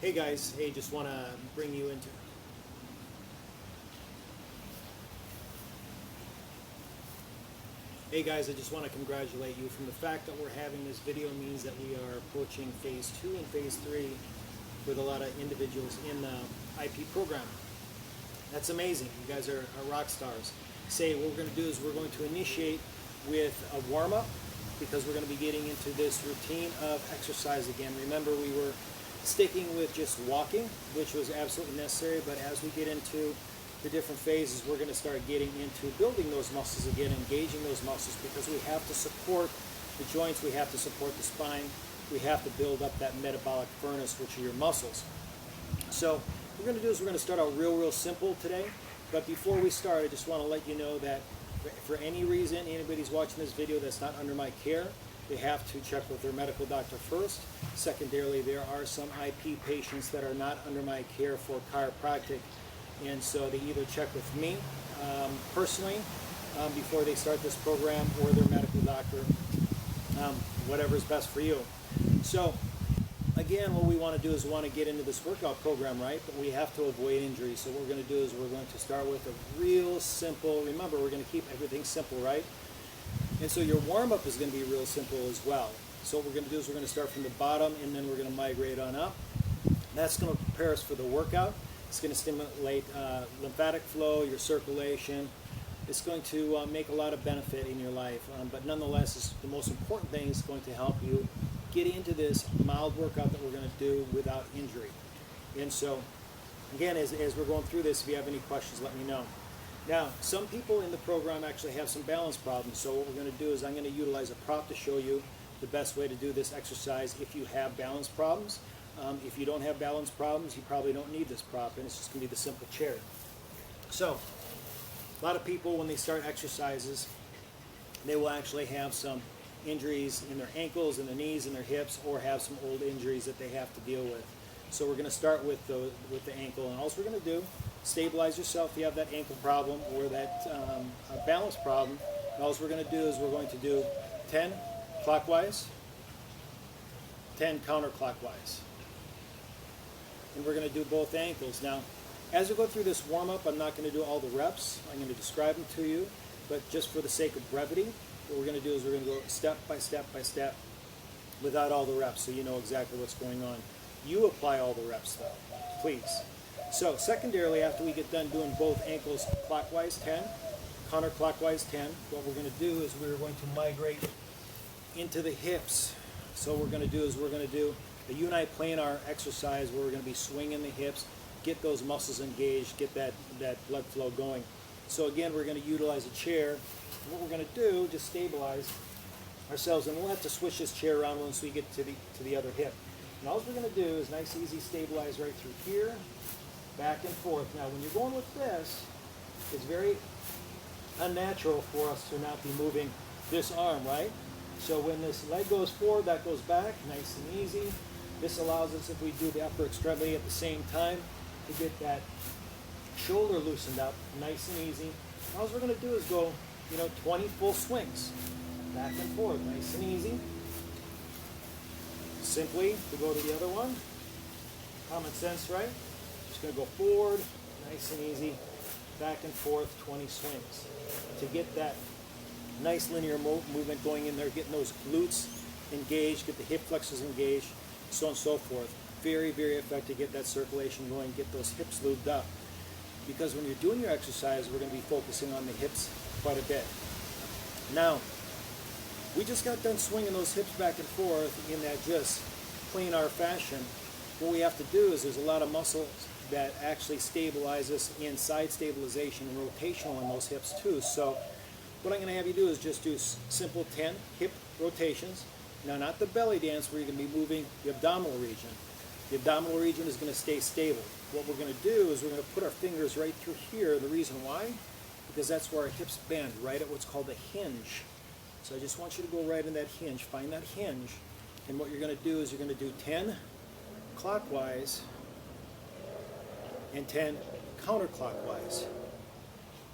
Hey guys, hey, just want to bring you into. Hey guys, I just want to congratulate you. From the fact that we're having this video means that we are approaching phase 2 and phase 3 with a lot of individuals in the IP program. That's amazing. You guys are rock stars. Say what we're going to do is we're going to initiate with a warm-up because we're going to be getting into this routine of exercise again. Remember, we were sticking with just walking, which was absolutely necessary, but as we get into the different phases, we're going to start getting into building those muscles again, engaging those muscles, because we have to support the joints, we have to support the spine, we have to build up that metabolic furnace, which are your muscles. So what we're going to do is we're going to start out real simple today, but before we start, I just want to let you know that for any reason anybody's watching this video that's not under my care, they have to check with their medical doctor first. Secondarily, there are some IP patients that are not under my care for chiropractic, and so they either check with me personally before they start this program, or their medical doctor, whatever is best for you. So again, what we want to do is we want to get into this workout program, right? But we have to avoid injury. So what we're going to do is we're going to start with a real simple, remember, we're going to keep everything simple, right? And so your warm-up is going to be real simple as well. So what we're going to do is we're going to start from the bottom, and then we're going to migrate on up. That's going to prepare us for the workout. It's going to stimulate lymphatic flow, your circulation. It's going to make a lot of benefit in your life. But nonetheless, the most important thing is going to help you get into this mild workout that we're going to do without injury. And so, again, as we're going through this, if you have any questions, let me know. Now, some people in the program actually have some balance problems, so what we're going to do is I'm going to utilize a prop to show you the best way to do this exercise if you have balance problems. If you don't have balance problems, you probably don't need this prop, and it's just going to be the simple chair. So, a lot of people, when they start exercises, they will actually have some injuries in their ankles, in their knees, in their hips, or have some old injuries that they have to deal with. So we're going to start with the ankle, and all we're going to do, stabilize yourself if you have that ankle problem or that balance problem. And all we're going to do is we're going to do 10 clockwise, 10 counterclockwise. And we're going to do both ankles. Now, as we go through this warm-up, I'm not going to do all the reps. I'm going to describe them to you, but just for the sake of brevity, what we're going to do is we're going to go step by step by step without all the reps, so you know exactly what's going on. You apply all the reps, though, please. So secondarily, after we get done doing both ankles clockwise 10, counterclockwise 10, what we're going to do is we're going to migrate into the hips. So what we're going to do is we're going to do a uniplanar exercise where we're going to be swinging the hips, get those muscles engaged, get that blood flow going. So again, we're going to utilize a chair. What we're going to do, just stabilize ourselves, and we'll have to switch this chair around once we get to the other hip. And all we're going to do is nice, easy, stabilize right through here, back and forth. Now, when you're going with this, it's very unnatural for us to not be moving this arm, right? So when this leg goes forward, that goes back, nice and easy. This allows us, if we do the upper extremity at the same time, to get that shoulder loosened up, nice and easy. All we're going to do is go 20 full swings, back and forth, nice and easy. Simply, to go to the other one, common sense, right? Just going to go forward, nice and easy, back and forth, 20 swings. To get that nice linear movement going in there, getting those glutes engaged, get the hip flexors engaged, so on and so forth. Very effective, get that circulation going, get those hips lubed up. Because when you're doing your exercise, we're going to be focusing on the hips quite a bit. Now, we just got done swinging those hips back and forth in that just planar fashion. What we have to do is there's a lot of muscles that actually stabilize us in side stabilization and rotational in those hips too. So what I'm going to have you do is just do simple 10 hip rotations. Now, not the belly dance where you're going to be moving the abdominal region. The abdominal region is going to stay stable. What we're going to do is we're going to put our fingers right through here. The reason why? Because that's where our hips bend, right at what's called a hinge. So I just want you to go right in that hinge, find that hinge, and what you're going to do is you're going to do 10 clockwise and 10 counterclockwise.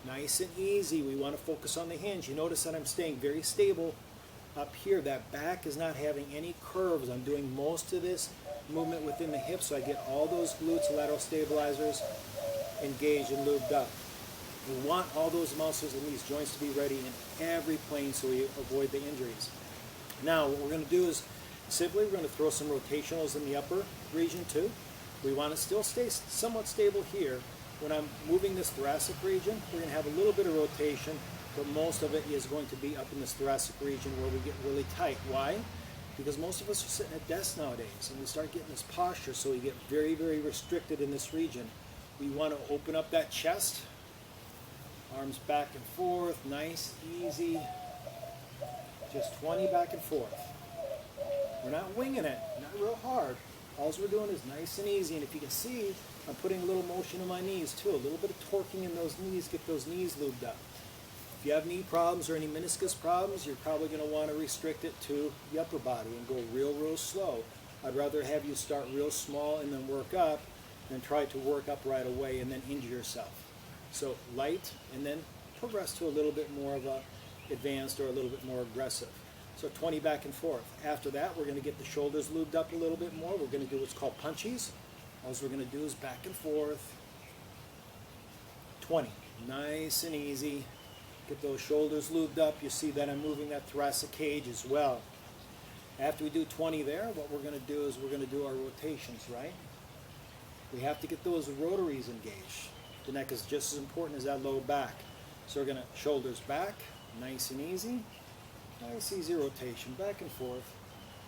Nice and easy. We want to focus on the hinge. You notice that I'm staying very stable up here. That back is not having any curves. I'm doing most of this movement within the hip, so I get all those glutes, lateral stabilizers engaged and lubed up. We want all those muscles and these joints to be ready in every plane so we avoid the injuries. Now what we're going to do is simply we're going to throw some rotationals in the upper region too. We want to still stay somewhat stable here. When I'm moving this thoracic region, we're going to have a little bit of rotation, but most of it is going to be up in this thoracic region where we get really tight. Why? Because most of us are sitting at desks nowadays and we start getting this posture, so we get very, very restricted in this region. We want to open up that chest, arms back and forth, nice, easy, just 20 back and forth. We're not winging it, not real hard. All we're doing is nice and easy, and if you can see, I'm putting a little motion in my knees too, a little bit of torquing in those knees, get those knees lubed up. If you have knee problems or any meniscus problems, you're probably going to want to restrict it to the upper body and go real, real slow. I'd rather have you start real small and then work up than try to work up right away and then injure yourself. So light and then progress to a little bit more of a advanced or a little bit more aggressive. So 20 back and forth. After that, we're going to get the shoulders lubed up a little bit more. We're going to do what's called punchies. All we're going to do is back and forth. 20. Nice and easy. Get those shoulders lubed up. You see that I'm moving that thoracic cage as well. After we do 20 there, what we're going to do is we're going to do our rotations, right? We have to get those rotaries engaged. The neck is just as important as that low back. So we're going to shoulders back, nice and easy. Nice easy rotation, back and forth.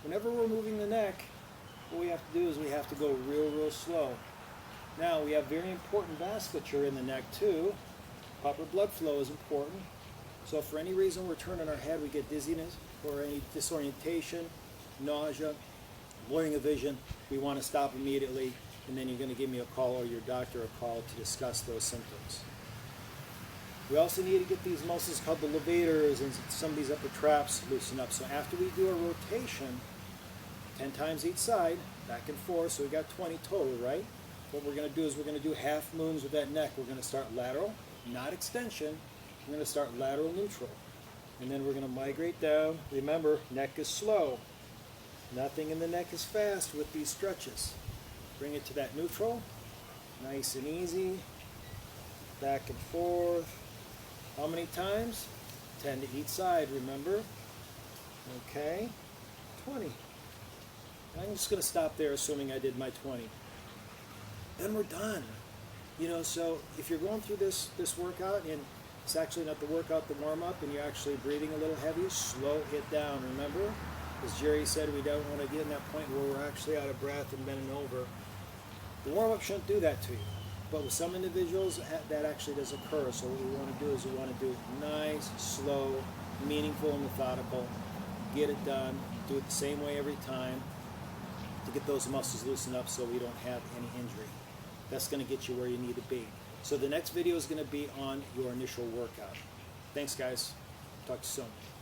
Whenever we're moving the neck, what we have to do is we have to go real, real slow. Now we have very important vasculature in the neck too. Proper blood flow is important. So if for any reason we're turning our head, we get dizziness or any disorientation, nausea, blurring of vision, we want to stop immediately, and then you're going to give me a call or your doctor a call to discuss those symptoms. We also need to get these muscles called the levators and some of these upper traps loosen up. So after we do a rotation, 10 times each side, back and forth, so we got 20 total, right? What we're going to do is we're going to do half moons with that neck. We're going to start lateral, not extension. We're going to start lateral neutral. And then we're going to migrate down. Remember, neck is slow. Nothing in the neck is fast with these stretches. Bring it to that neutral, nice and easy, back and forth. How many times? 10 to each side, remember? Okay, 20. I'm just going to stop there assuming I did my 20. Then we're done. You know, so if you're going through this workout and it's actually not the workout, the warm-up, and you're actually breathing a little heavy, slow it down, remember? As Jerry said, we don't want to get in that point where we're actually out of breath and bending over. The warm-up shouldn't do that to you. But with some individuals, that actually does occur. So what we want to do is we want to do it nice, slow, meaningful, and methodical. Get it done. Do it the same way every time to get those muscles loosened up so we don't have any injury. That's going to get you where you need to be. So the next video is going to be on your initial workout. Thanks, guys. Talk to you soon.